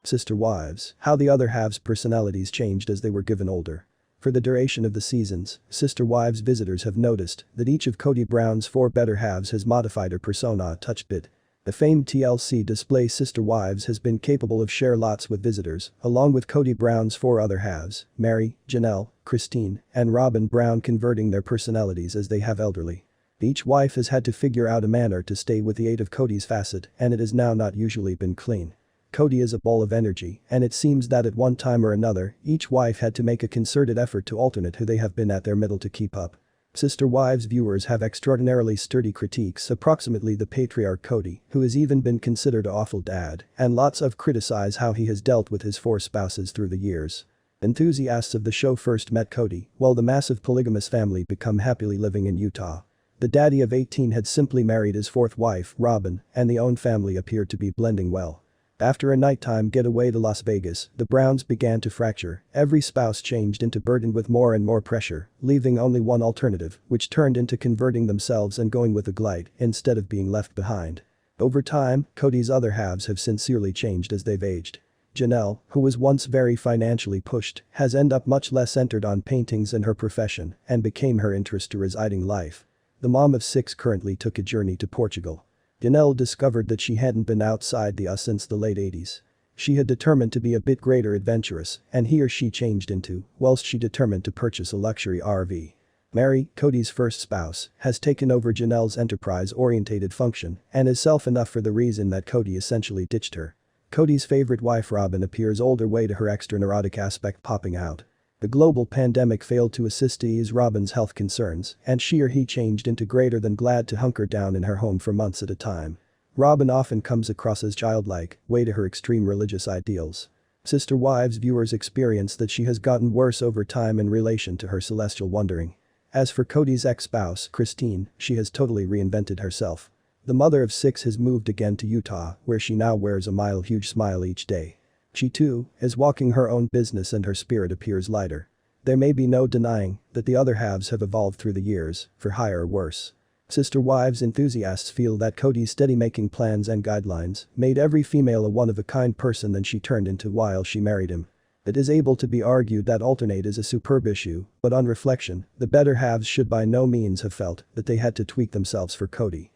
Sister wives, how the other halves' personalities changed as they were given older. For the duration of the seasons, Sister Wives visitors have noticed that each of Kody Brown's 4 better halves has modified her persona a touch bit. The famed TLC display Sister Wives has been capable of share lots with visitors, along with Kody Brown's 4 other halves, Meri, Janelle, Christine, and Robyn Brown converting their personalities as they have elderly. Each wife has had to figure out a manner to stay with the 8 of Kody's facet, and it has now not usually been clean. Kody is a ball of energy, and it seems that at one time or another, each wife had to make a concerted effort to alternate who they have been at their middle to keep up. Sister Wives viewers have extraordinarily sturdy critiques approximately the patriarch Kody, who has even been considered an awful dad, and lots of criticize how he has dealt with his 4 spouses through the years. Enthusiasts of the show first met Kody while the massive polygamous family become happily living in Utah. The daddy of 18 had simply married his 4th wife, Robyn, and the own family appeared to be blending well. After a nighttime getaway to Las Vegas, the Browns began to fracture, every spouse changed into burdened with more and more pressure, leaving only one alternative, which turned into converting themselves and going with a glide instead of being left behind. Over time, Kody's other halves have sincerely changed as they've aged. Janelle, who was once very financially pushed, has ended up much less centered on paintings and her profession and became her interest to residing life. The mom of 6 currently took a journey to Portugal. Janelle discovered that she hadn't been outside the US since the late 80s. She had determined to be a bit greater adventurous, and he or she changed into, whilst she determined to purchase a luxury RV. Meri, Kody's first spouse, has taken over Janelle's enterprise-orientated function and is self-enough for the reason that Kody essentially ditched her. Kody's favorite wife Robyn appears older way to her extra neurotic aspect popping out. The global pandemic failed to assist to ease Robyn's health concerns, and she or he changed into greater than glad to hunker down in her home for months at a time. Robyn often comes across as childlike, way to her extreme religious ideals. Sister Wives viewers experience that she has gotten worse over time in relation to her celestial wandering. As for Kody's ex-spouse, Christine, she has totally reinvented herself. The mother of 6 has moved again to Utah, where she now wears a huge smile each day. She too is walking her own business and her spirit appears lighter. There may be no denying that the other halves have evolved through the years, for higher or worse. Sister Wives enthusiasts feel that Kody's steady making plans and guidelines made every female a one-of-a-kind person than she turned into while she married him. It is able to be argued that alternate is a superb issue, but on reflection, the better halves should by no means have felt that they had to tweak themselves for Kody.